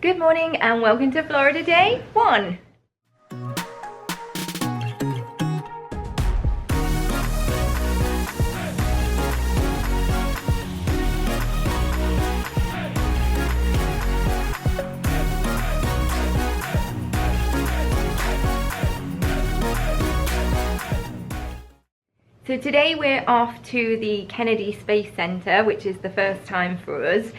Good morning and welcome to Florida Day 1. So today we're off to the Kennedy Space Center, which is the first time for us.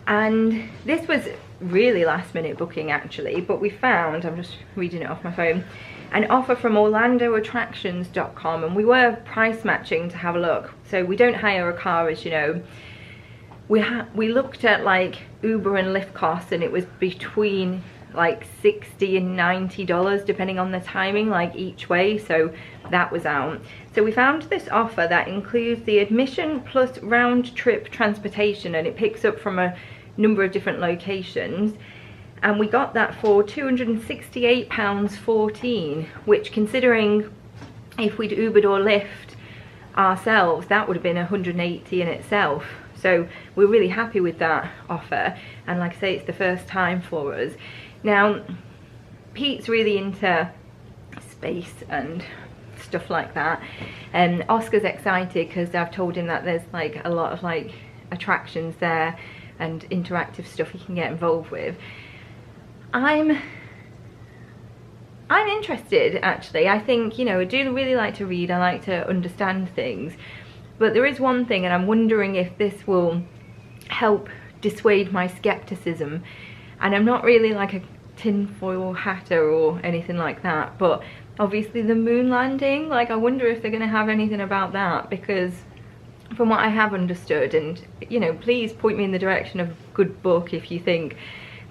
And this was really last minute booking actually, but we found, I'm just reading it off my phone, an offer from OrlandoAttractions.com, and we were price matching to have a look. So we don't hire a car, as you know. We looked at like Uber and Lyft costs, and it was between like $60 and $90 depending on the timing, like each way, so that was out. So we found this offer that includes the admission plus round trip transportation, and it picks up from a number of different locations, and we got that for £268.14, which, considering if we'd Ubered or Lyft ourselves, that would have been $180 in itself. So we're really happy with that offer, and like I say, it's the first time for us. Now, Pete's really into space and stuff like that, and Oscar's excited because I've told him that there's like a lot of like attractions there and interactive stuff he can get involved with. I'm interested actually. I think, you know, I do really like to read, I like to understand things, but there is one thing, and I'm wondering if this will help dissuade my skepticism. And I'm not really like a tinfoil hatter or anything like that, but obviously the moon landing, like I wonder if they're going to have anything about that, because from what I have understood, and you know, please point me in the direction of a good book if you think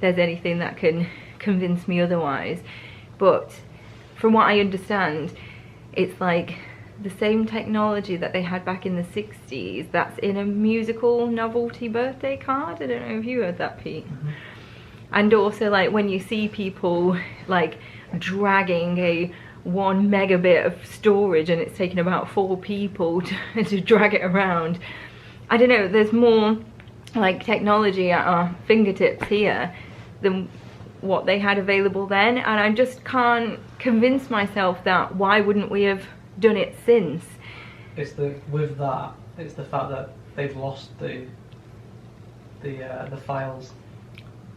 there's anything that can convince me otherwise, but from what I understand, it's like the same technology that they had back in the 60s that's in a musical novelty birthday card. I don't know if you heard that, Pete. And also, like, when you see people like dragging a 1 megabit of storage, and it's taken about 4 people to drag it around. I don't know, there's more like technology at our fingertips here than what they had available then, and I just can't convince myself that why wouldn't we have done it since. It's the fact that they've lost the files.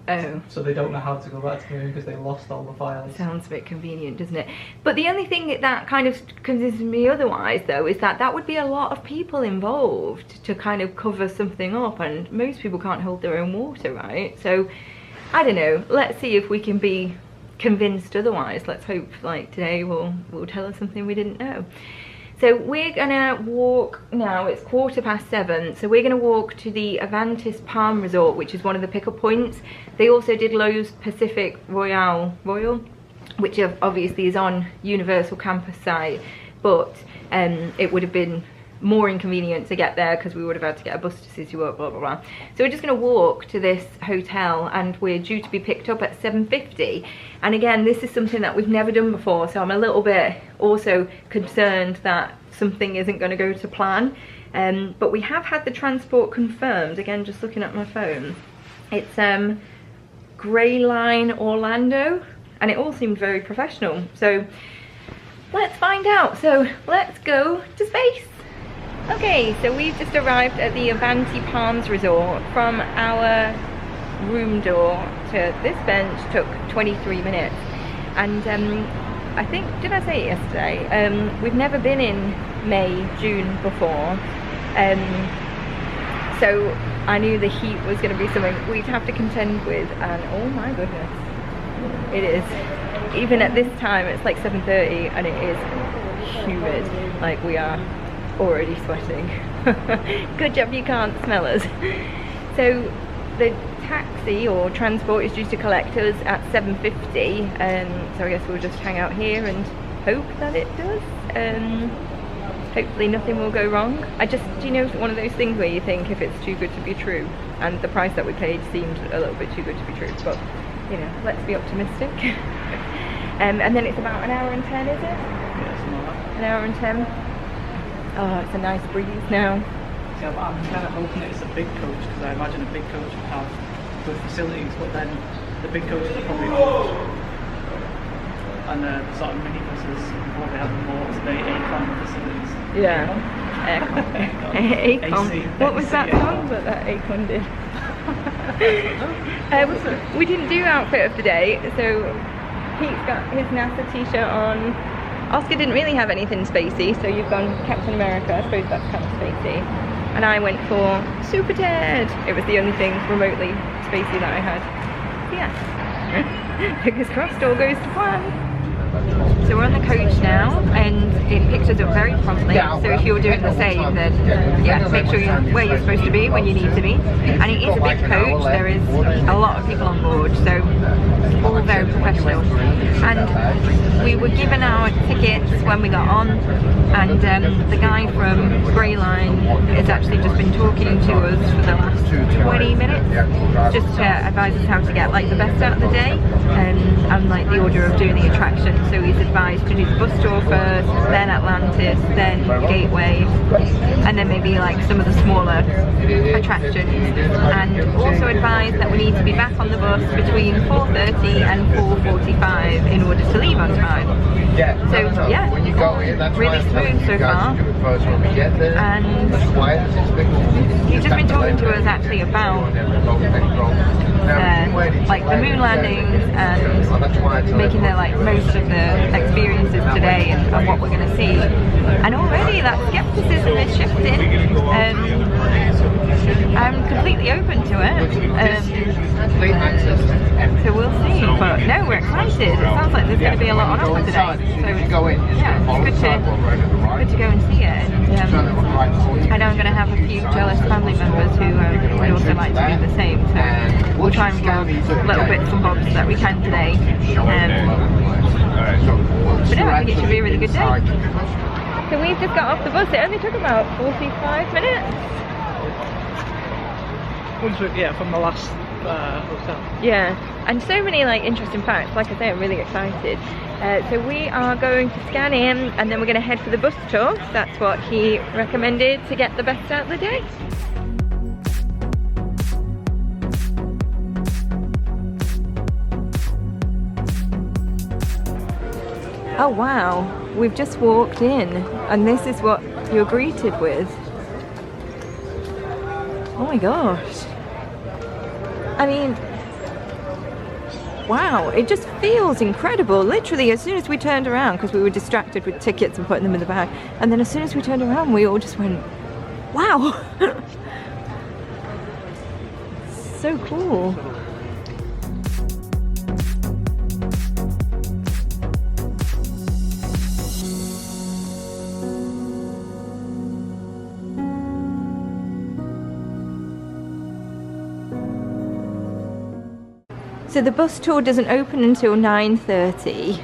Oh. So they don't know how to go back to the moon because they lost all the files. Sounds a bit convenient, doesn't it? But the only thing that kind of convinces me otherwise, though, is that that would be a lot of people involved to kind of cover something up, and most people can't hold their own water, right? So, I don't know. Let's see if we can be convinced otherwise. Let's hope like today will tell us something we didn't know. So we're gonna walk now, it's 7:15, so we're gonna walk to the Avantis Palm Resort, which is one of the pickup points. They also did Lowe's Pacific Royal, which obviously is on Universal campus site, but it would have been more inconvenient to get there because we would have had to get a bus to Citywalk, blah blah blah. So we're just going to walk to this hotel, and we're due to be picked up at 7:50. And again, this is something that we've never done before, so I'm a little bit also concerned that something isn't going to go to plan. But we have had the transport confirmed. Again, just looking at my phone, it's Grayline Orlando, and it all seemed very professional. So let's find out. So let's go to space. Okay, so we've just arrived at the Avanti Palms Resort. From our room door to this bench took 23 minutes. And I think, did I say it yesterday? We've never been in May, June before. So I knew the heat was going to be something we'd have to contend with, and oh my goodness, it is. Even at this time, it's like 7:30 and it is humid. Like, we are already sweating. Good job you can't smell us. So the taxi or transport is due to collect us at 7:50, so I guess we'll just hang out here and hope that it does. Hopefully nothing will go wrong. You know, one of those things where you think if it's too good to be true, and the price that we paid seemed a little bit too good to be true, but you know, let's be optimistic. And then it's about 1 hour and 10, is it? Yeah, it's not. 1 hour and 10. Oh, it's a nice breeze now. Yeah, I'm kind of hoping it's a big coach, because I imagine a big coach would have good facilities, but then the big coaches are probably old. And the sort of minibuses probably have more up-to-date aircon facilities. Yeah. Aircon. AC. What was that song that Aircon did? We didn't do outfit of the day, so Pete's got his NASA t-shirt on. Oscar didn't really have anything spacey, so you've gone Captain America. I suppose that's kind of spacey. And I went for Super Ted. It was the only thing remotely spacey that I had. So yeah. Fingers crossed, all goes to plan. So we're on the coach now, and it picks us up very promptly. So if you're doing the same, then yeah, make sure you're where you're supposed to be when you need to be. And it is a big coach. There is a lot of people on board, so all very professional. And we were given our tickets when we got on, and the guy from Grayline has actually just been talking to us for the last 20 minutes, just to advise us how to get like the best out of the day, and like the order of doing the attraction. So he's advised to do the bus tour first, then Atlantis, then Gateway, and then maybe like some of the smaller attractions. And also advised that we need to be back on the bus between 4:30 and 4:45 in order to leave on time. So yeah, really smooth so far. And he's just been talking to us actually about like the moon landings and making the like most of the experiences today and what we're going to see. And already that skepticism is shifting. I'm completely open to it. So we'll see. But no, we're excited. It sounds like there's going to be a lot on offer today. So yeah, it's good to go and see it. And I know I'm going to have a few jealous family members who would also like to do the same. So we'll try and vlog little bits and bobs that we can today. But no, I think it should be a really good day. So we've just got off the bus. It only took about 45 minutes. Yeah, from the last hotel. Yeah, and so many like interesting facts. Like I say, I'm really excited. So we are going to scan in, and then we're going to head for the bus tour. That's what he recommended to get the best out of the day. Oh wow, we've just walked in, and this is what you're greeted with. Oh my gosh. I mean, wow, it just feels incredible. Literally, as soon as we turned around, because we were distracted with tickets and putting them in the bag, and then as soon as we turned around, we all just went, wow. So cool. So the bus tour doesn't open until 9:30.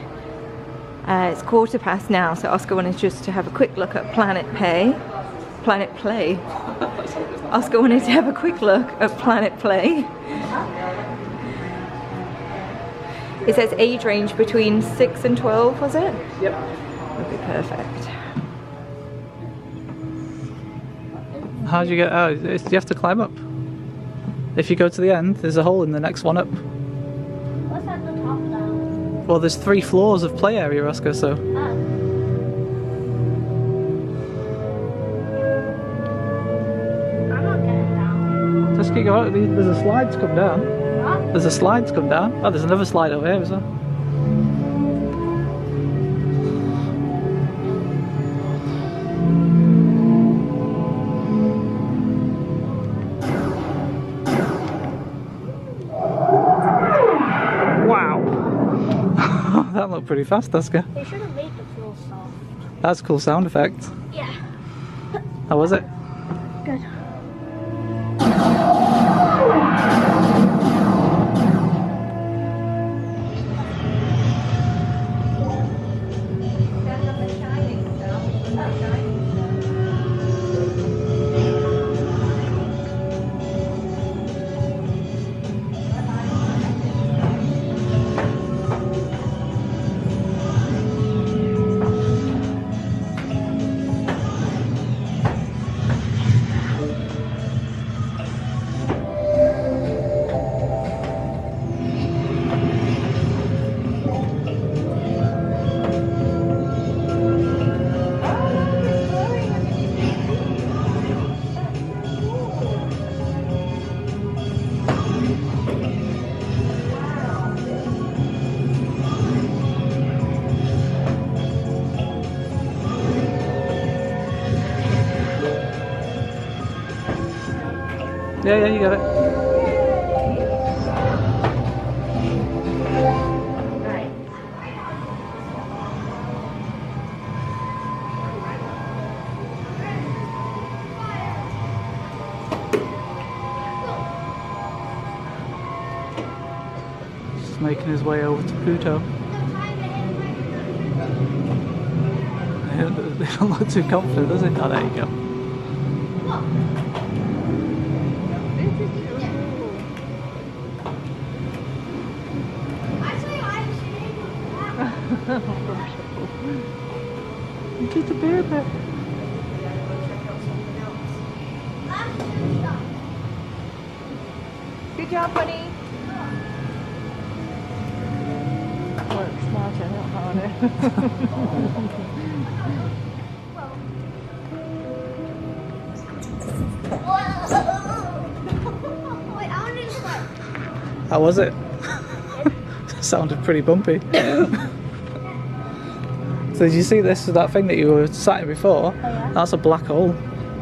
It's 1:15 now, so Oscar wanted just to have a quick look at Planet Play. Oscar wanted to have a quick look at Planet Play. It says age range between 6 and 12, was it? Yep. Would be perfect. How do you get out? You have to climb up. If you go to the end, there's a hole in the next one up. What's at the top now? Well, there's 3 floors of play area, Oscar, so... I'm not getting down. Just keep going. There's a slide to come down. What? There's a slide to come down. Oh, there's another slide over here as well. That looked pretty fast, Oscar. They should have made the floor soft. That's a cool sound effect. Yeah. How was it? Good. Yeah, you got it. Right. Just making his way over to Pluto. They don't look too confident, does it? Oh, there you go. Just a baby. Good job, buddy. Work smarter, not harder. Wait, I want to do this one. How was it? Sounded pretty bumpy. So did you see this? That thing that you were sat in before? Oh, yeah? That's a black hole.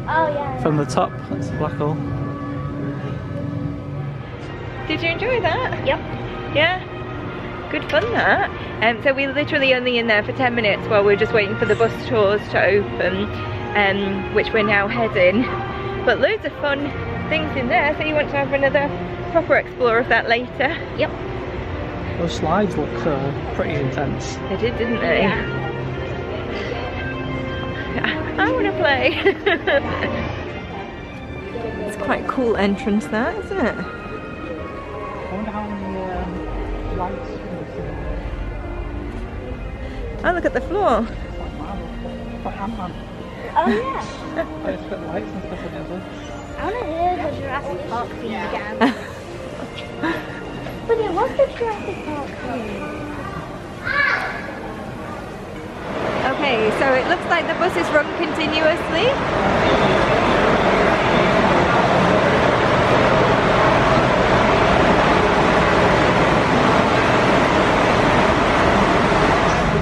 Oh, yeah. From the top, that's a black hole. Did you enjoy that? Yep. Yeah? Good fun that. So we were literally only in there for 10 minutes while we were just waiting for the bus tours to open, which we're now heading. But loads of fun things in there, so you want to have another proper explore of that later? Yep. Those slides look pretty intense. They did, didn't they? Yeah. I want to play. It's quite a cool entrance that, isn't it? I wonder how many lights Oh, look at the floor. it's like marble. It's like Ant-Man. Oh, yeah. I just put lights and stuff in it. I want to hear the Jurassic Park theme again. But it was the Jurassic Park theme. Okay, so it looks like the buses run continuously.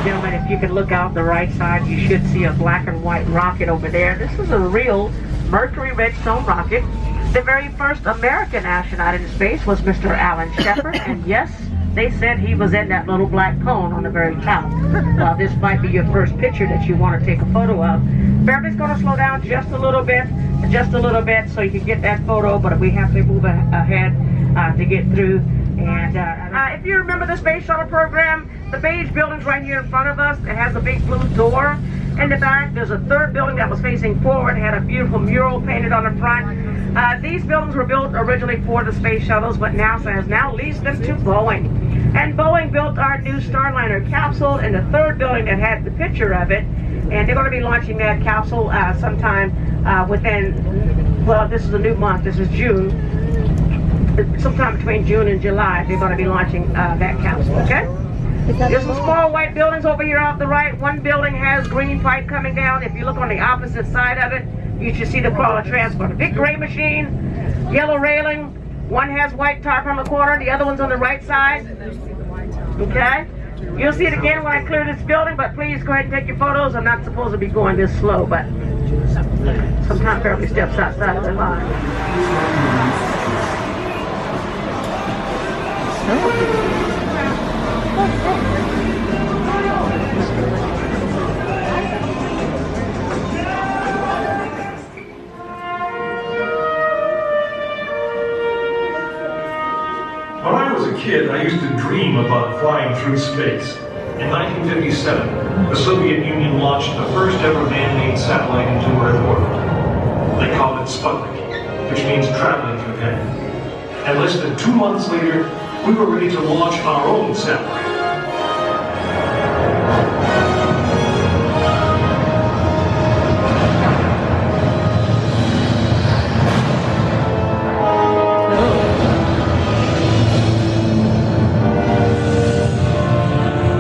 Gentlemen, if you can look out the right side, you should see a black and white rocket over there. This is a real Mercury Redstone rocket. The very first American astronaut in space was Mr. Alan Shepard, and yes, they said he was in that little black cone on the very top. Well, this might be your first picture that you want to take a photo of. Beverly's going to slow down just a little bit, so you can get that photo, but we have to move ahead to get through. And if you remember the space shuttle program, the beige building's right here in front of us. It has a big blue door. In the back, there's a third building that was facing forward. It had a beautiful mural painted on the front. These buildings were built originally for the space shuttles, but NASA has now leased them to Boeing. And Boeing built our new Starliner capsule in the third building that had the picture of it. And they're going to be launching that capsule sometime within, well, this is a new month. This is June. Sometime between June and July, they're going to be launching that capsule, okay? There's some small white buildings over here off the right. One building has green pipe coming down. If you look on the opposite side of it, you should see the crawler transporter. Big gray machine, yellow railing. One has white tarp on the corner, the other one's on the right side. Okay? You'll see it again when I clear this building, but please go ahead and take your photos. I'm not supposed to be going this slow, but sometimes Beverly steps outside of the line. When I was a kid, I used to dream about flying through space. In 1957, the Soviet Union launched the first ever man-made satellite into Earth orbit. They called it Sputnik, which means traveling companion. And less than 2 months later, we were ready to launch our own satellite.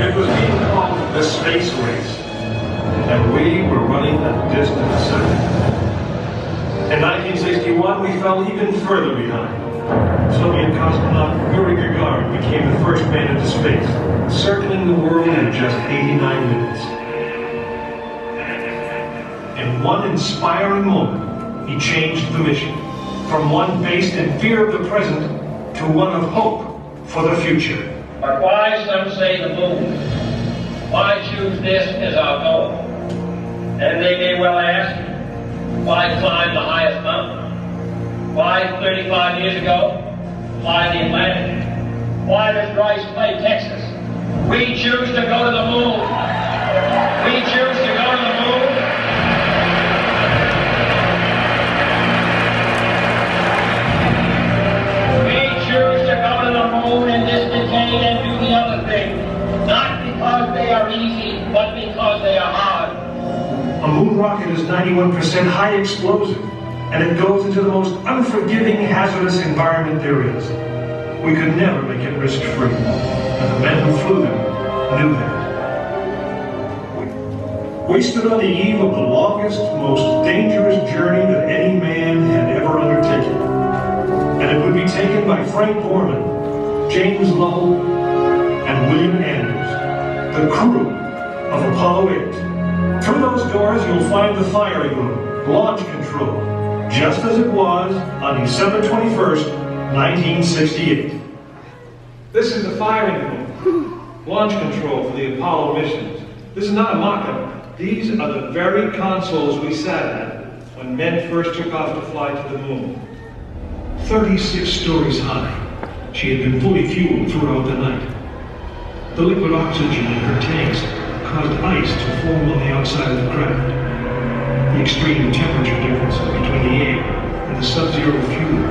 It was being called the space race, and we were running a distant second. In 1961, we fell even further behind. Soviet cosmonaut Yuri Gagarin became the first man into space, circling the world in just 89 minutes. In one inspiring moment, he changed the mission from one based in fear of the present to one of hope for the future. But why, some say, the moon? Why choose this as our goal? And they may well ask, why climb the highest mountain? Why 35 years ago, fly the Atlantic? Why does Bryce play Texas? We choose to go to the moon. We choose to go to the moon. We choose to go to the moon in this decade and do the other thing. Not because they are easy, but because they are hard. A moon rocket is 91% high explosive, and it goes into the most unforgiving, hazardous environment there is. We could never make it risk-free, and the men who flew them knew that. We stood on the eve of the longest, most dangerous journey that any man had ever undertaken. And it would be taken by Frank Borman, James Lovell, and William Anders, the crew of Apollo 8. Through those doors, you'll find the firing room, launch control, just as it was on December 21st, 1968. This is the firing room, launch control for the Apollo missions. This is not a mock-up. These are the very consoles we sat at when men first took off to fly to the moon. 36 stories high, she had been fully fueled throughout the night. The liquid oxygen in her tanks caused ice to form on the outside of the craft. The extreme temperature differences between the air and the sub-zero fuel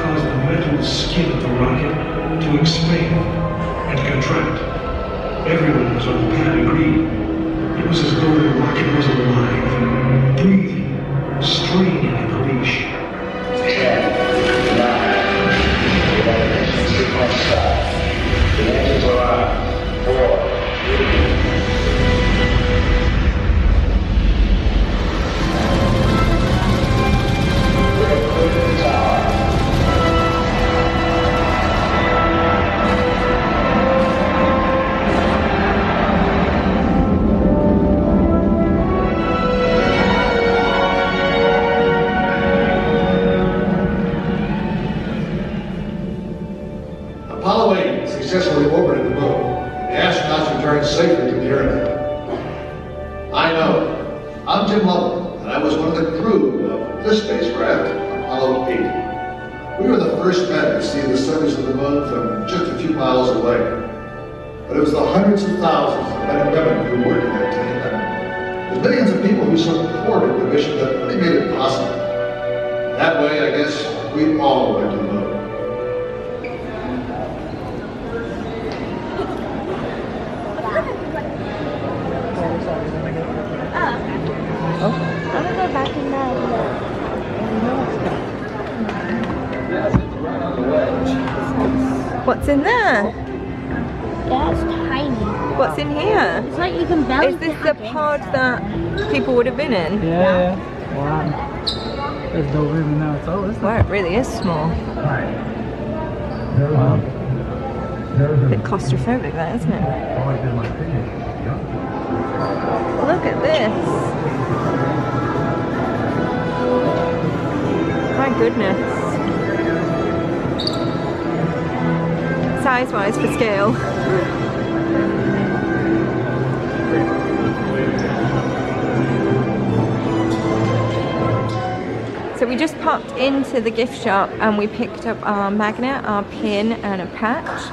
caused the metal skin of the rocket to expand and contract. Everyone was on the pad agreed. It was as though the rocket was alive, breathing, straining at the leash. 10, 9, ignition sequence start. The engines are on. 4, 3. Apollo 8 successfully orbited the moon. The astronauts returned safely to the Earth. I know. I'm Jim Lovell, and I was one of the crew of this spacecraft, Apollo 8. We were the first men to see the surface of the moon from just a few miles away. But it was the hundreds of thousands of men and women who worked in that team, and the millions of people who supported the mission that really made it possible. That way, I guess, we all went to the moon. I'm gonna go back in there. What's in there? Yeah, it's tiny. What's in here? It's like you can barely. Is this the pod that people would have been in? Yeah. Wow. There's no room in there at all, is there? Wow, it really is small. Wow. A bit claustrophobic, that, isn't it? Look at this. My goodness. Size-wise for scale. So we just popped into the gift shop and we picked up our magnet, our pin and a patch.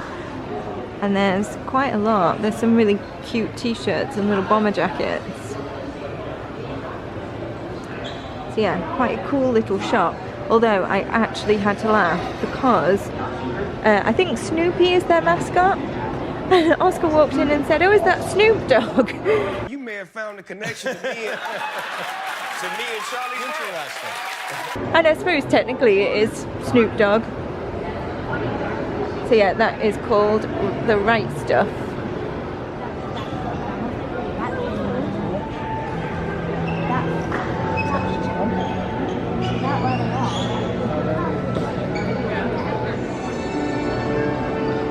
And there's quite a lot. There's some really cute t-shirts and little bomber jackets. So yeah, quite a cool little shop. Although I actually had to laugh because I think Snoopy is their mascot. And Oscar walked in and said, "Oh, is that Snoop Dogg?" You may have found a connection to me and Charlie. Interesting. And I suppose technically it is Snoop Dogg. So yeah, that is called The Right Stuff.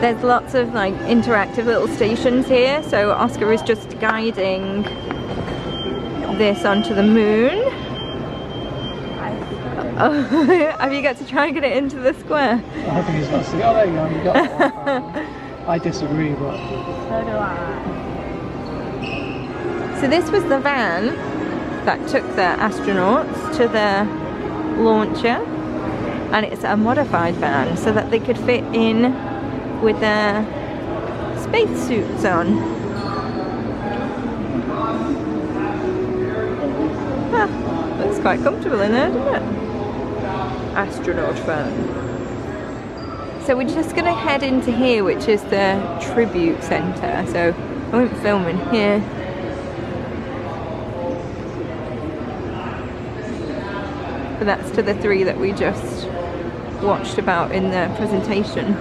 There's lots of like interactive little stations here. So Oscar is just guiding this onto the moon. Oh, have you got to try and get it into the square? I think he's got to see. Oh, there you go. You got one. I disagree, but. So do I. So this was the van that took the astronauts to the launcher, and it's a modified van so that they could fit in with their spacesuits on. Ah, looks quite comfortable in there, doesn't it? Astronaut van. So we're just going to head into here, which is the tribute centre. So I won't film in here. But that's to the 3 that we just watched about in the presentation.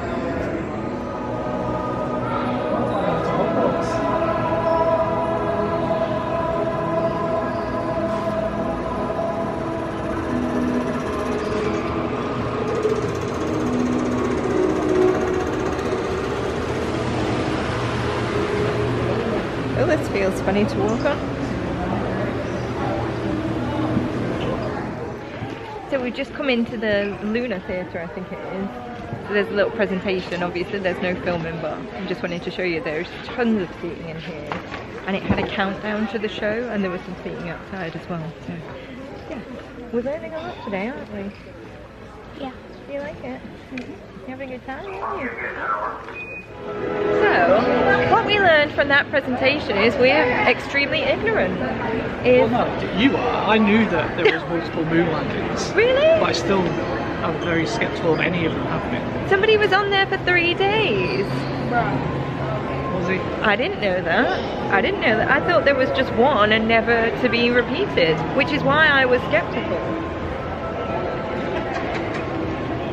Oh, this feels funny to walk on. So we've just come into the Lunar Theatre, I think it is. So there's a little presentation, obviously there's no filming, but I just wanted to show you there's tons of seating in here. And it had a countdown to the show, and there was some seating outside as well. So yeah, we're learning a lot today, aren't we? Yeah. Do you like it? You having a good time, aren't you? So, what we learned from that presentation is we're extremely ignorant. Well, no, you are. I knew that there was multiple moon landings. Really? But I still am very sceptical of any of them happening. Somebody was on there for 3 days. Was he? I didn't know that. I didn't know that. I thought there was just one and never to be repeated, which is why I was skeptical.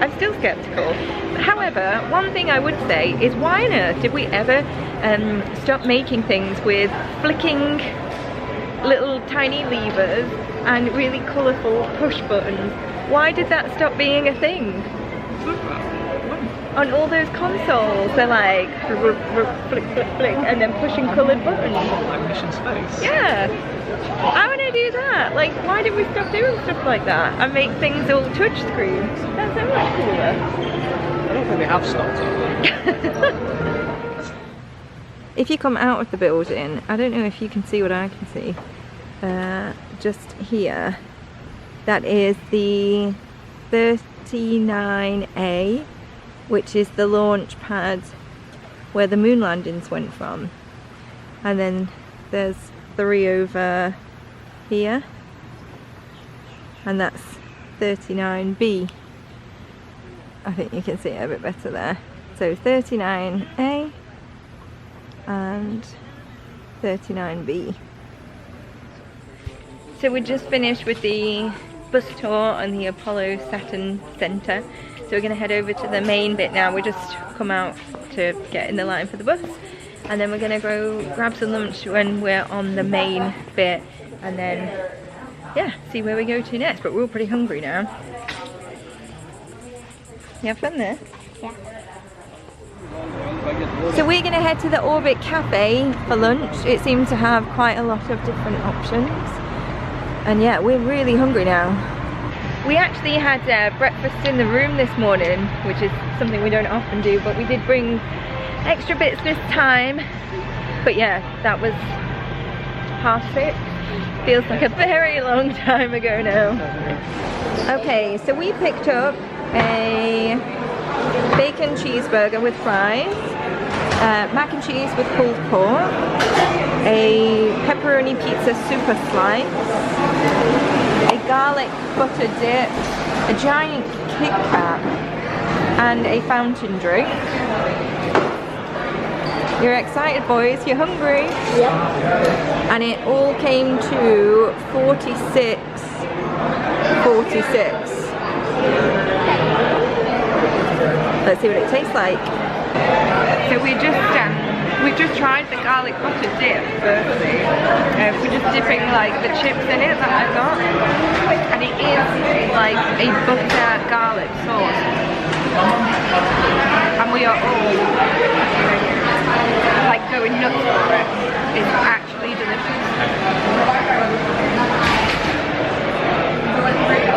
I'm still skeptical. However, one thing I would say is, why on earth did we ever stop making things with flicking little tiny levers and really colourful push buttons? Why did that stop being a thing? On all those consoles, they're like flick, flick, flick, and then pushing coloured buttons. Like Mission Space. Yeah. I want to do that. Like, why did we stop doing stuff like that and make things all touchscreen? That's so much cooler. I don't think they have stopped. If you come out of the building, I don't know if you can see what I can see. Just here, that is the 39A, which is the launch pad where the moon landings went from. And then there's 3 over here, and that's 39B. I think you can see it a bit better there. So 39A and 39B. So we just finished with the bus tour on the Apollo Saturn Center. So we're going to head over to the main bit now. We just come out to get in the line for the bus, and then we're going to go grab some lunch when we're on the main bit, and then yeah, see where we go to next. But we're all pretty hungry now. You have fun there? Yeah. So we're going to head to the Orbit Cafe for lunch. It seems to have quite a lot of different options. And yeah, we're really hungry now. We actually had breakfast in the room this morning, which is something we don't often do, but we did bring extra bits this time. But yeah, that was 6:30. Feels like a very long time ago now. Okay, so we picked up a bacon cheeseburger with fries, mac and cheese with pulled pork, a pepperoni pizza super slice, a garlic butter dip, a giant Kit Kat, and a fountain drink. You're excited, boys? You're hungry? Yep. And it all came to 46. Let's see what it tastes like. So we've just tried the garlic butter dip firstly. We're just dipping like the chips in it that I got, and it is like a butter garlic sauce, and we are all like going nuts for it. It's actually delicious.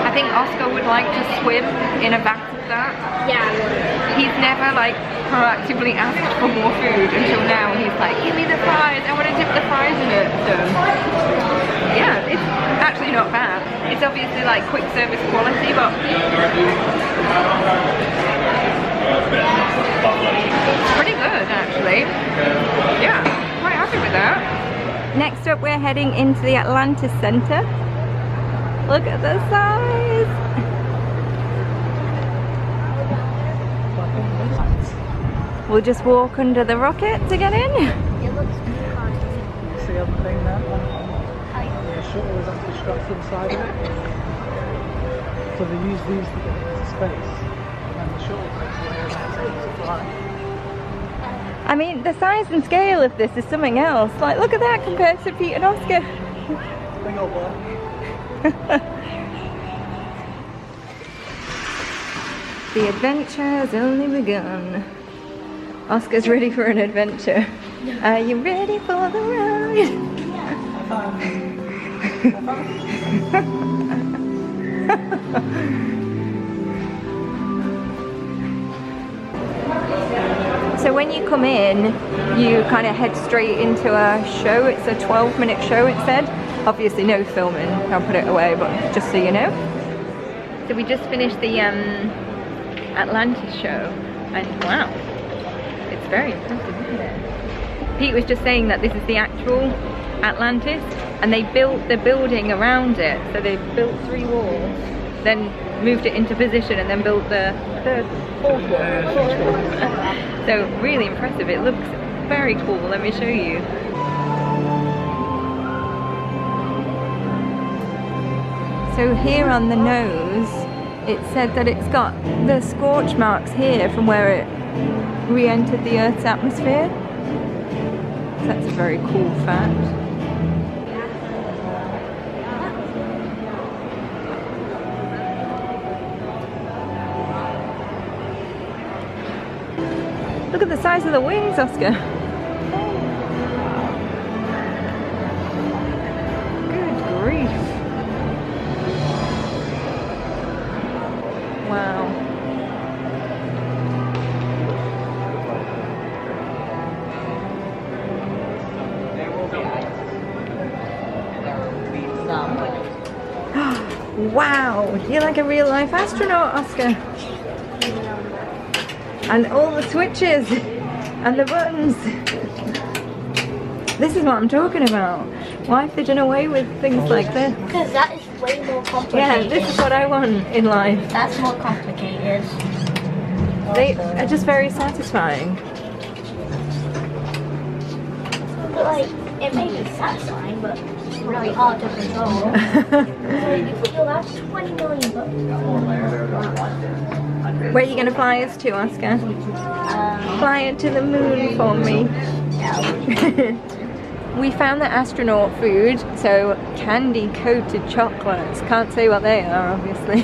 I think Oscar would like proactively asked for more food until now he's like, give me the fries, I want to dip the fries in it. So yeah, it's actually not bad. It's obviously like quick service quality, but it's pretty good actually. Yeah, quite happy with that. Next up we're heading into the Atlantis Center. Look at the size! We'll just walk under the rocket to get in. It looks fun. See everything there? The shuttle is actually strapped inside of it. So they use these to get into space. And the shuttle takes away everything to fly. I mean, the size and scale of this is something else. Like, look at that compared to Pete and Oscar. Big old boy. The adventure has only begun. Oscar's ready for an adventure. Are you ready for the ride? So when you come in, you kind of head straight into a show. It's a 12-minute show, it said. Obviously no filming, I'll put it away, but just so you know. So we just finished the Atlantis show, and wow, it's very impressive, isn't it? Pete was just saying that this is the actual Atlantis, and they built the building around it. So they built 3 walls, then moved it into position, and then built the 4th wall. So really impressive. It looks very cool. Let me show you. So here on the nose, it said that it's got the scorch marks here from where it re-entered the Earth's atmosphere. So that's a very cool fact. Look at the size of the wings, Oscar. Good grief. Wow. Wow, you're like a real life astronaut, Oscar. And all the switches and the buttons. This is what I'm talking about. Why have they done away with things like this? Because that is way more complicated. Yeah, this is what I want in life. That's more complicated. They are just very satisfying. But like, it may be satisfying, but it's really hard to control. You'll have 20 million bucks. Where are you going to fly us to, Oscar? Fly it to the moon for me. We found the astronaut food, so candy coated chocolates. Can't say what they are, obviously.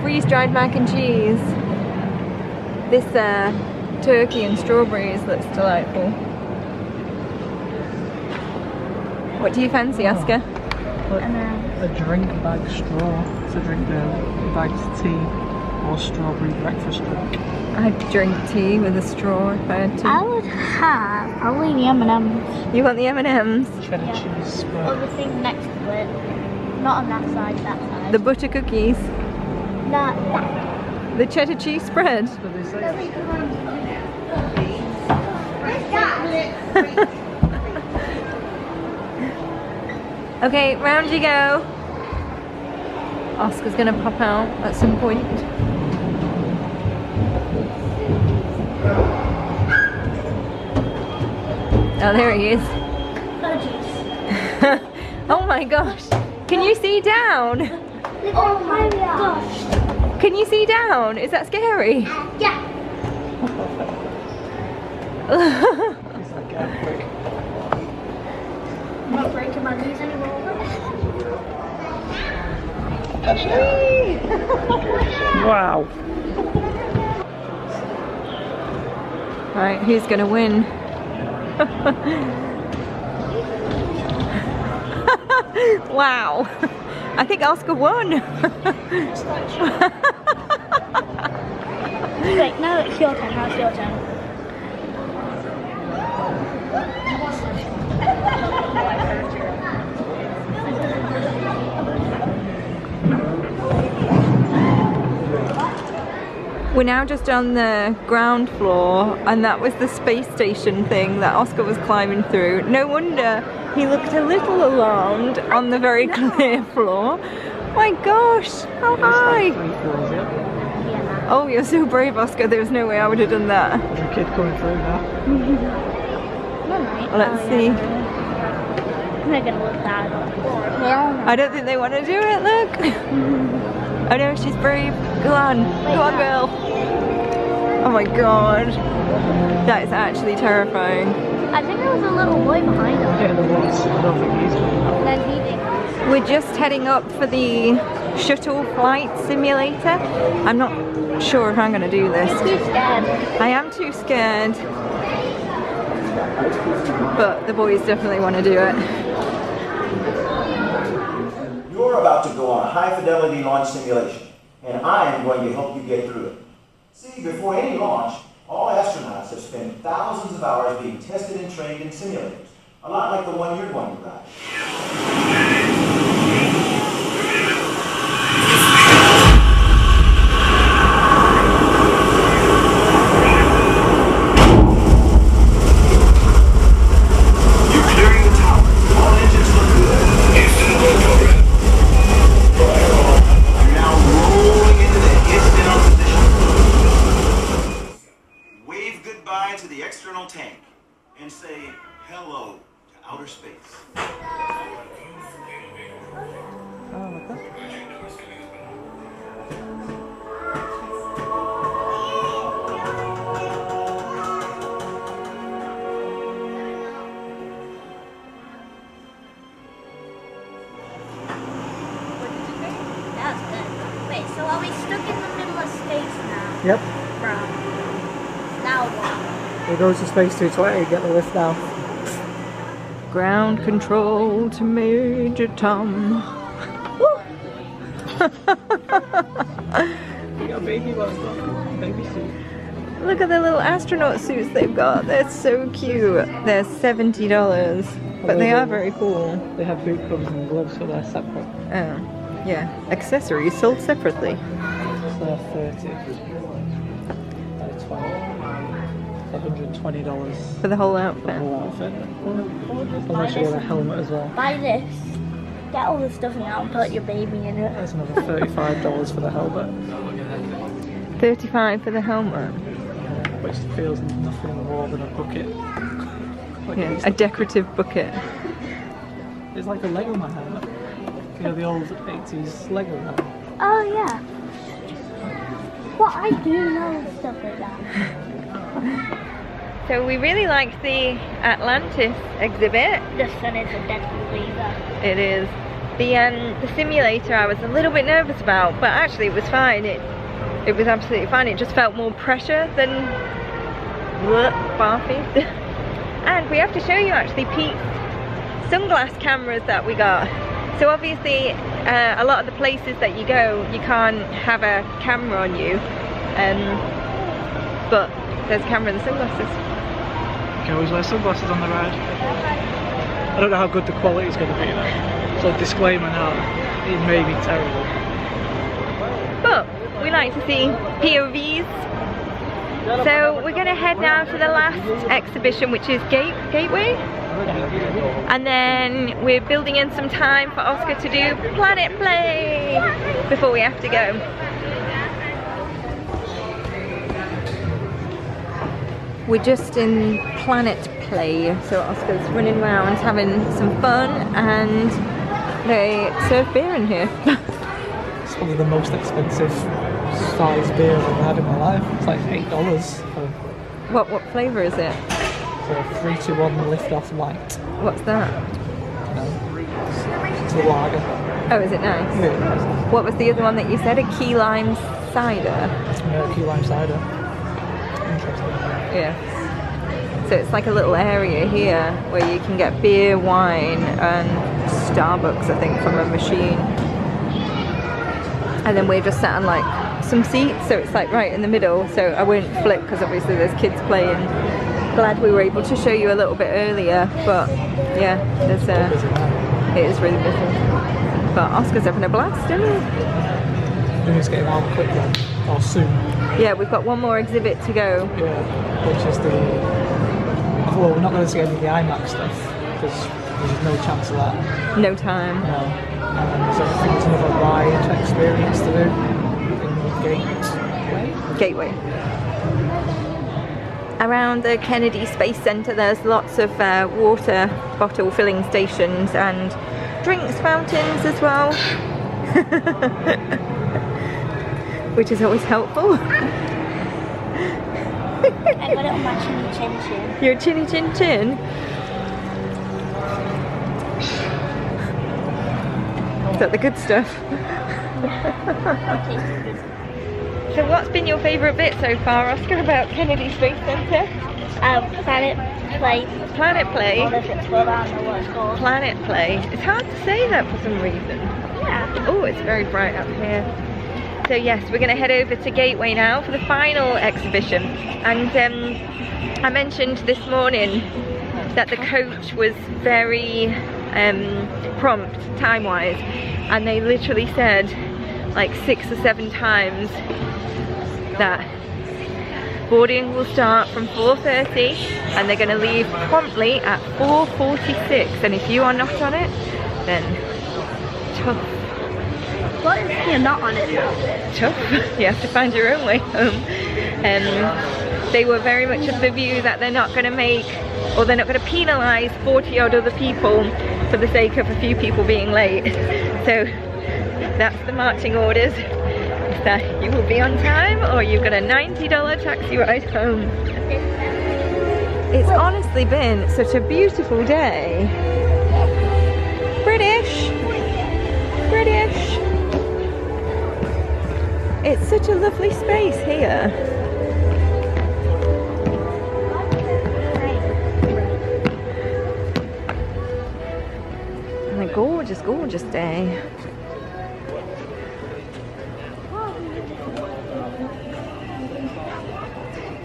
Freeze-dried mac and cheese. This turkey and strawberries looks delightful. What do you fancy, Oscar? A drink bag straw to drink the bagged tea, or strawberry breakfast drink. I'd drink tea with a straw if I had to. I would have probably the M&M's. You want the M&M's? Cheddar cheese spread. Or the thing next to it. Not on that side, that side. The butter cookies. That. The cheddar cheese spread. Okay, round you go. Oscar's gonna pop out at some point. Oh, there he is. Oh my gosh. Can you see down? Oh my gosh. Can you see down? Is that scary? Yeah. I'm not breaking my knees anymore. Wow. Right, who's gonna win? Wow. I think Oscar won. Wait, no, it's your turn. Now it's your turn. We're now just on the ground floor, and that was the space station thing that Oscar was climbing through. No wonder he looked a little alarmed on the very clear floor. My gosh, how high! Oh, you're so brave, Oscar. There's no way I would have done that. There's a kid coming through now. Let's see. They're gonna look bad. I don't think they want to do it, look! Oh no, she's brave. Go on. Go on, girl. Oh my god. That is actually terrifying. I think there was a little boy behind us. Yeah, there was. I don't think he's going And then he did. We're just heading up for the shuttle flight simulator. I'm not sure if I'm going to do this. I'm too scared. I am too scared. But the boys definitely want to do it. You're about to go on a high-fidelity launch simulation, and I am going to help you get through it. See, before any launch, all astronauts have spent thousands of hours being tested and trained in simulators, a lot like the one you're going to ride. You're clearing the tower. All engines look good. Instant program. You're now rolling into the incidental position. Wave goodbye to the external tank and say hello to outer space. That's good. Wait, so are we stuck in the middle of space now? Yep. Bro. Now what? We go to space 220, get the lift down. Ground control to Major Tom. We got baby ones on. Baby suit. Look at the little astronaut suits they've got. They're so cute. They're $70, but they are very cool. They have boot covers and gloves, so they're separate. Oh, yeah. Accessories sold separately. So they're 30. They're 20. $120 For the whole for the outfit. whole outfit. Unless you get a helmet as well. Buy this. Get all the stuff now and put your baby in it. There's another $35 for the helmet. $35 for the helmet. Which feels nothing more than a bucket. Like Yeah, a decorative bucket. It's like a Lego Man helmet. You know, the old 80s Lego Man. Oh yeah. Well, I do know stuff like that. So we really liked the Atlantis exhibit. The sun is a dead believer. It is. The simulator I was a little bit nervous about, but actually it was fine. It was absolutely fine. It just felt more pressure than barfy. And we have to show you actually Pete's sunglass cameras that we got. So obviously a lot of the places that you go, you can't have a camera on you, but there's a camera in the sunglasses. You can always wear sunglasses on the ride. I don't know how good the quality is going to be though. So disclaimer now, it may be terrible. But we like to see POVs. So we're going to head now to the last exhibition, which is Gateway. And then we're building in some time for Oscar to do Planet Play before we have to go. We're just in Planet Play, so Oscar's running around having some fun, and they serve beer in here. It's probably the most expensive size beer I've ever had in my life. It's like $8 for What flavour is it? a 3-2-1 lift-off light. What's that? It's a lager. Oh, is it nice? Yeah, What was the other one that you said? A key lime cider? key lime cider. Interesting. Yeah. So it's like a little area here where you can get beer, wine, and Starbucks, I think, from a machine. And then we're just sat on like some seats, so it's like right in the middle, so I won't flip because obviously there's kids playing. Glad we were able to show you a little bit earlier, but yeah, there's it is really busy. But Oscar's having a blast, isn't he? It's getting on quickly, or soon. Yeah, we've got one more exhibit to go. Yeah, which is the... Well, we're not going to see any of the IMAX stuff, because there's no chance of that. No time. No. And so I think there's another ride experience to do in Gateway. Around the Kennedy Space Center there's lots of water bottle filling stations and drinks fountains as well. Which is always helpful. I got it on my chinny chin chin. Your chinny chin chin? Is that the good stuff? So what's been your favourite bit so far, Oscar, about Kennedy Space Centre? Planet Play. Planet Play? I don't know if it's called, I don't know what it's called. Planet Play. It's hard to say that for some reason. Yeah. Oh, it's very bright up here. So yes, we're going to head over to Gateway now for the final exhibition. And I mentioned this morning that the coach was very prompt time-wise, and they literally said like 6 or 7 times that boarding will start from 4:30 and they're going to leave promptly at 4:46, and if you are not on it, then tough. What if you're not on it now? Tough. You have to find your own way home. They were very much of the view that they're not going to make, or they're not going to penalise 40 odd other people for the sake of a few people being late. So that's the marching orders. That you will be on time or you've got a $90 taxi ride home. It's honestly been such a beautiful day. British. It's such a lovely space here. And a gorgeous, gorgeous day.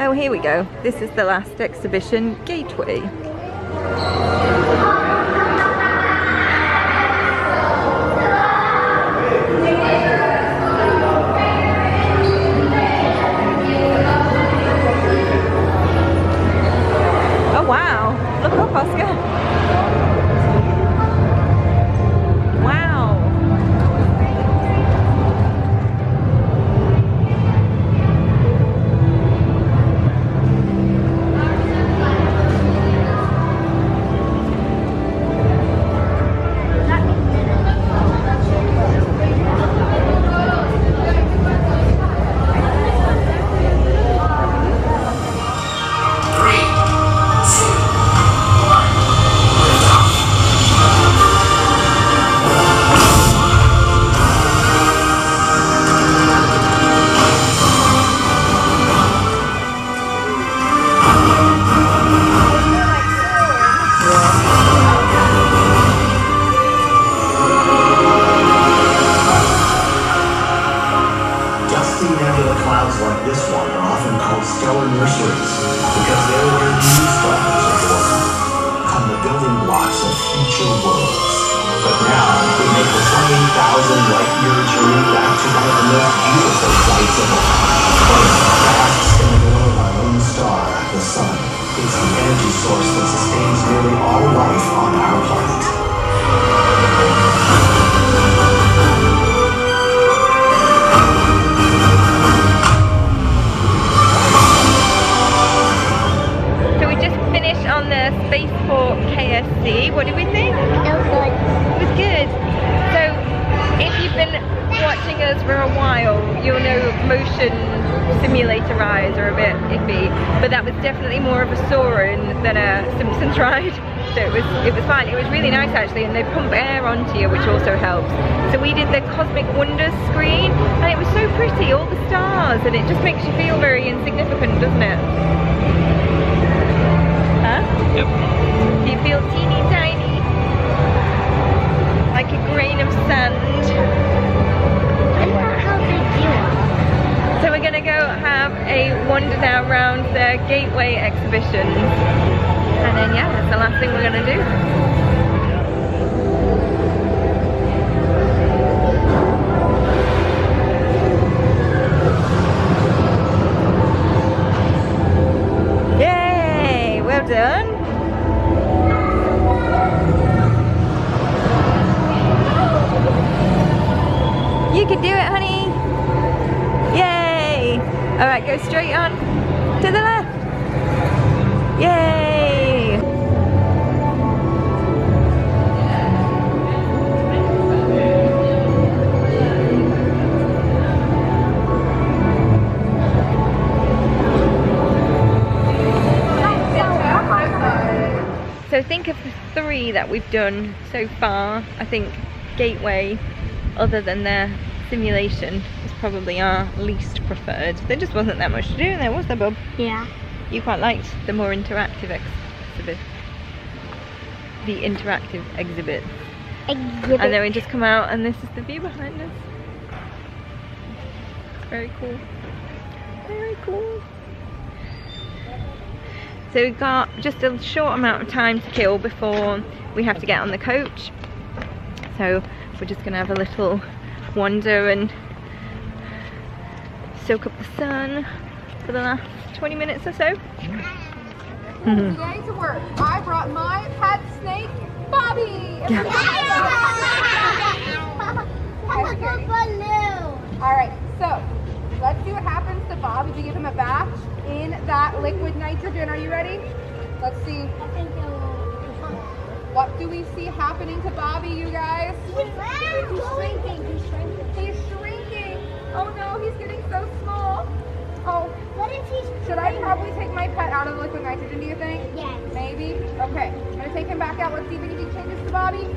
Oh, here we go. This is the last exhibition, Gateway. Oh wow, look up, Oscar. What did we think? It was good. It was good. So, if you've been watching us for a while, you'll know motion simulator rides are a bit iffy, but that was definitely more of a soaring than a Simpsons ride. So it was fine. It was really nice actually, and they pump air onto you, which also helps. So we did the Cosmic Wonders screen, and it was so pretty, all the stars, and it just makes you feel very insignificant, doesn't it? Huh? Yep. Do you feel teeny tiny? Like a grain of sand? Isn't that how big you are? exhibitions. And then yeah, that's the last thing we're gonna do. Yay! Well done. You can do it, honey. Yay! Alright, go straight on. To the left. Yay! So think of the 3 that we've done so far. I think Gateway, other than their simulation, is probably our least preferred. There just wasn't that much to do there, was there, Bob? Yeah. You quite liked the more interactive exhibit. The interactive exhibit. And then we just come out and this is the view behind us. It's very cool. Very cool. So we've got just a short amount of time to kill before we have to get on the coach. So we're just going to have a little wander and soak up the sun for the last 20 minutes or so. Going to work. I brought my pet snake, Bobby. Alright, so let's see what happens to Bob if you give him a bath in that liquid nitrogen. Are you ready? Let's see. What do we see happening to Bobby, you guys? He's shrinking. He's shrinking. Oh no, he's getting so small. Oh. What if he's Should I probably take my pet out of the liquid nitrogen, do you think? Yes. Maybe? Okay. I'm going to take him back out. Let's see if anything changes to Bobby.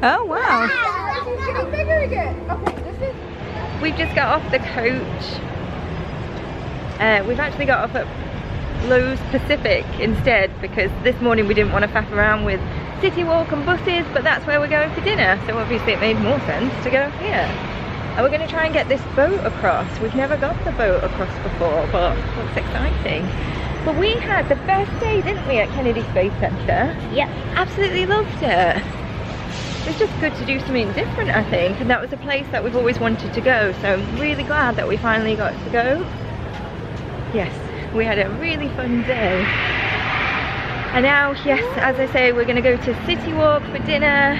Oh wow. He's getting bigger again. Okay, this is... We've just got off the coach. We've actually got off at Lowe's Pacific instead because this morning we didn't want to faff around with Citywalk and buses, but that's where we're going for dinner, so obviously it made more sense to go here. And we're going to try and get this boat across. We've never got the boat across before, but it looks exciting. But we had the best day, didn't we, at Kennedy Space Center? Yep. Absolutely loved it. It's just good to do something different, I think, and that was a place that we've always wanted to go, so I'm really glad that we finally got to go. Yes, we had a really fun day. And now, yes, as I say, we're going to go to Citywalk for dinner,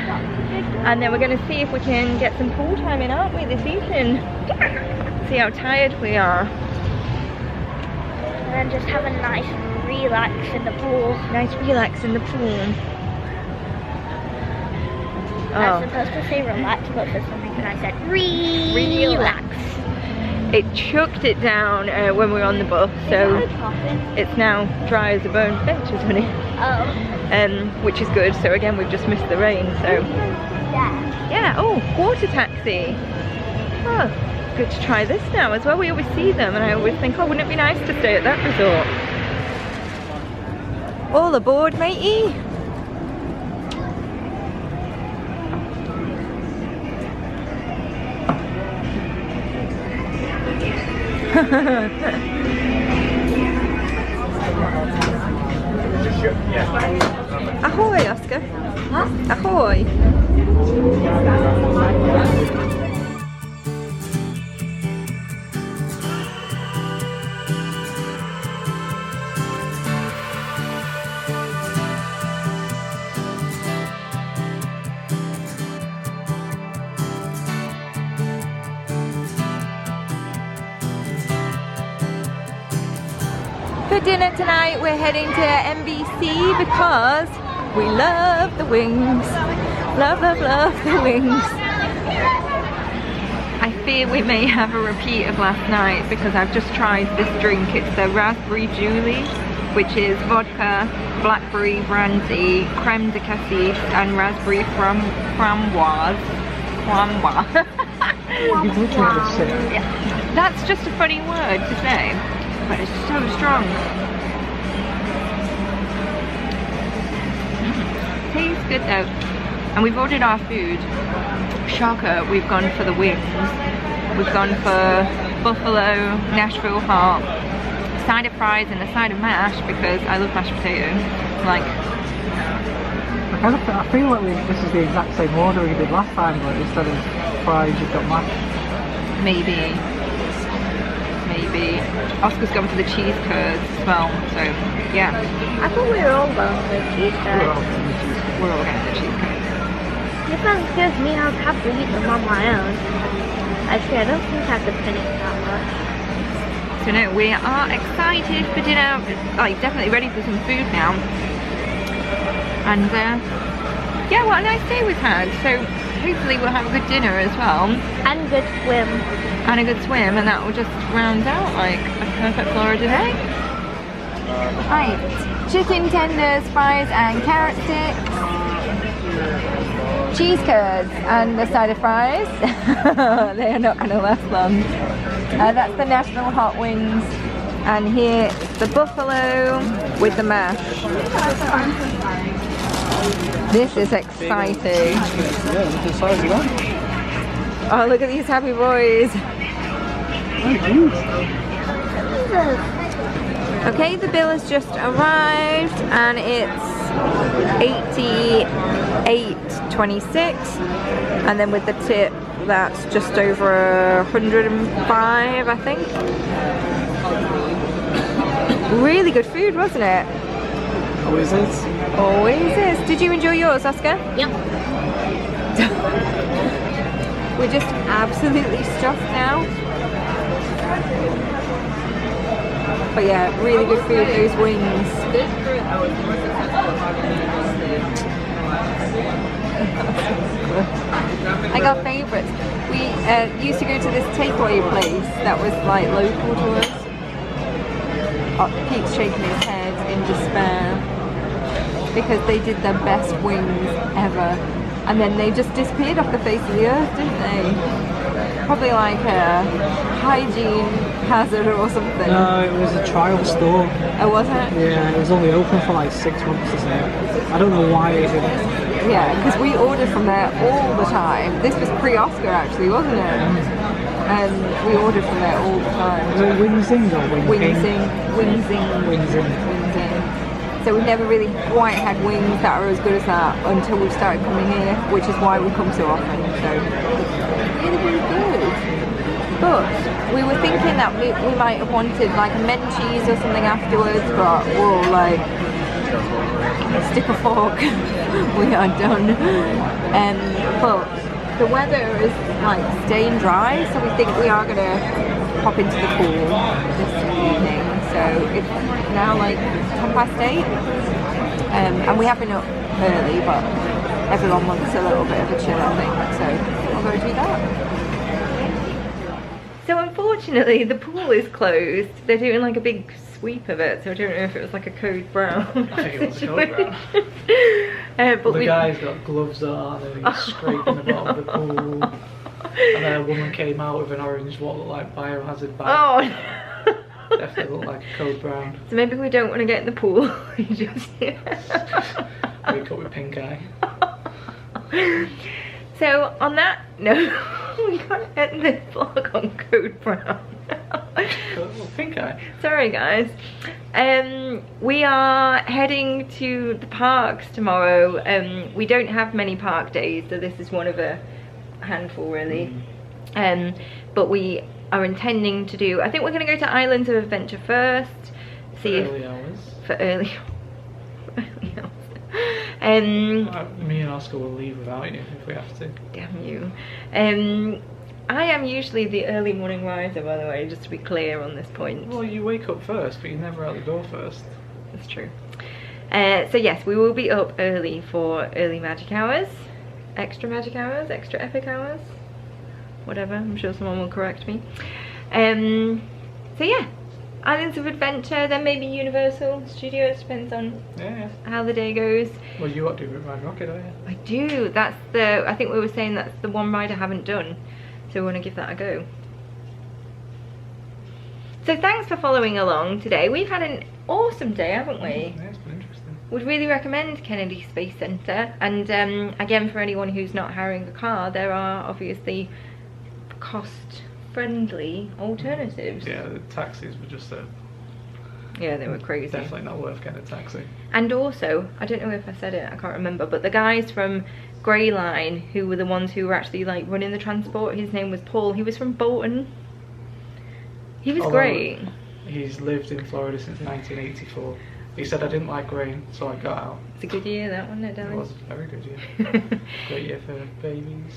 and then we're going to see if we can get some pool time in, aren't we, this evening? See how tired we are. And then just have a nice relax in the pool. Nice relax in the pool. I was supposed to say relax, but for some reason I said relax. It chucked it down when we were on the bus, so it's now dry as a bone benches, honey. Oh. Which is good. So again, we've just missed the rain. So yeah. Oh, water taxi. Oh, good to try this now as well. We always see them, and I always think, oh, wouldn't it be nice to stay at that resort? All aboard, matey. Ahoy, Oscar. Huh? Ahoy. For dinner tonight, we're heading to NBC because we love the wings. Love, love, love the wings. I fear we may have a repeat of last night because I've just tried this drink. It's the Raspberry Julie, which is vodka, blackberry brandy, creme de cassis, and raspberry framboise. Yeah. That's just a funny word to say, but it's so strong. Tastes good though. And we've ordered our food. Shocker, we've gone for the wings. We've gone for buffalo, Nashville hot, side of fries and a side of mash because I love mashed potatoes. Like, I feel like this is the exact same order we did last time, but instead of fries, you've got mash. maybe. Oscar's gone for the cheese curds as well, so yeah. I thought we were all going for cheese curds. We're all going for the cheese curds. If that scares me, I'll have to eat them on my own. Actually, I don't think I have to finish that much. So no, we are excited for dinner, like definitely ready for some food now. And yeah, what a nice day we've had. So hopefully we'll have a good dinner as well. And a good swim. And a good swim, and that will just round out like a perfect Florida day. Right, chicken tenders, fries and carrot sticks. Cheese curds and a side of fries. They are not going to last long. That's the National Hot Wings. And here the buffalo with the mash. This is exciting. Oh, look at these happy boys. Okay, the bill has just arrived and it's $88.26, and then with the tip that's just over 105, I think. Really good food, wasn't it? Always is. Always is. Did you enjoy yours, Oscar? Yep. We're just absolutely stuffed now. But yeah, really good food, those wings. I got favourites. We used to go to this takeaway place that was like local to us. Oh, Pete's shaking his head in despair because they did their best wings ever. And then they just disappeared off the face of the earth, didn't they? Probably like a hygiene hazard or something. No, it was a trial store. Oh, was it? Yeah, it was only open for like 6 months or so. I don't know why it didn't. Yeah, because we ordered from there all the time. This was pre-Oscar actually, wasn't it? And we ordered from there all the time. Was it Wingsing or Wingsing? Wingsing. So we've never really quite had wings that are as good as that until we've started coming here, which is why we come so often. So really, really good. But we were thinking that we might have wanted like a men cheese or something afterwards, but whoa, like stick a fork. We are done. But the weather is like staying dry, so we think we are gonna pop into the pool this evening. So it's now like 8:10, and we have been up early, but everyone wants a little bit of a chill, I think, so we'll go do that. So unfortunately the pool is closed. They're doing like a big sweep of it, so I don't know if it was like a code brown. I think it was a code brown. But the guy's got gloves on and he's scraping the bottom of the pool. And then a woman came out with an orange, what looked like biohazard bag. Oh. Definitely looked like a code brown. So maybe we don't want to get in the pool. Just wake up with pink eye. So on that note, we can't end this vlog on code brown. Pink eye. Sorry guys. We are heading to the parks tomorrow. We don't have many park days, so this is one of a handful really. But we are intending to do, I think we're going to go to Islands of Adventure first. See if early hours. For early hours. Me and Oscar will leave without you if we have to. Damn you. I am usually the early morning riser, by the way, just to be clear on this point. Well, you wake up first, but you're never out the door first. That's true. So yes, we will be up early for early magic hours, extra magic hours, extra epic hours, whatever. I'm sure someone will correct me. So yeah, Islands of Adventure, then maybe Universal Studios, depends on how the day goes. Well, you ought to do Ride Rocket, don't you? I do. That's the, I think we were saying that's the one ride I haven't done, so we want to give that a go. So thanks for following along today. We've had an awesome day, haven't we? Yeah, it's been interesting. Would really recommend Kennedy Space Centre, and again, for anyone who's not hiring a car, there are obviously cost-friendly alternatives. Yeah, the taxis were just a Yeah, they were crazy. Definitely not worth getting a taxi. And also, I don't know if I said it, I can't remember, but the guys from Grayline, who were the ones who were actually like running the transport, his name was Paul. He was from Bolton. He was great. He's lived in Florida since 1984. He said, I didn't like rain, so I got out. It's a good year, that wasn't it, darling? It was a very good year. Great year for babies.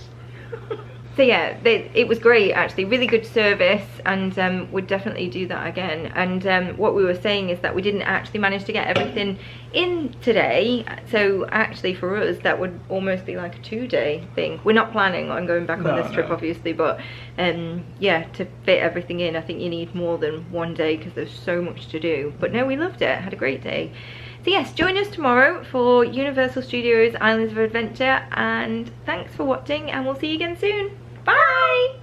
So yeah, it was great actually, really good service, and we'd definitely do that again. And what we were saying is that we didn't actually manage to get everything in today, so actually for us that would almost be like a 2-day thing. We're not planning on going back on this trip obviously, but yeah, to fit everything in I think you need more than 1 day because there's so much to do. But no, we loved it, had a great day. So yes, join us tomorrow for Universal Studios Islands of Adventure, and thanks for watching, and we'll see you again soon. Bye!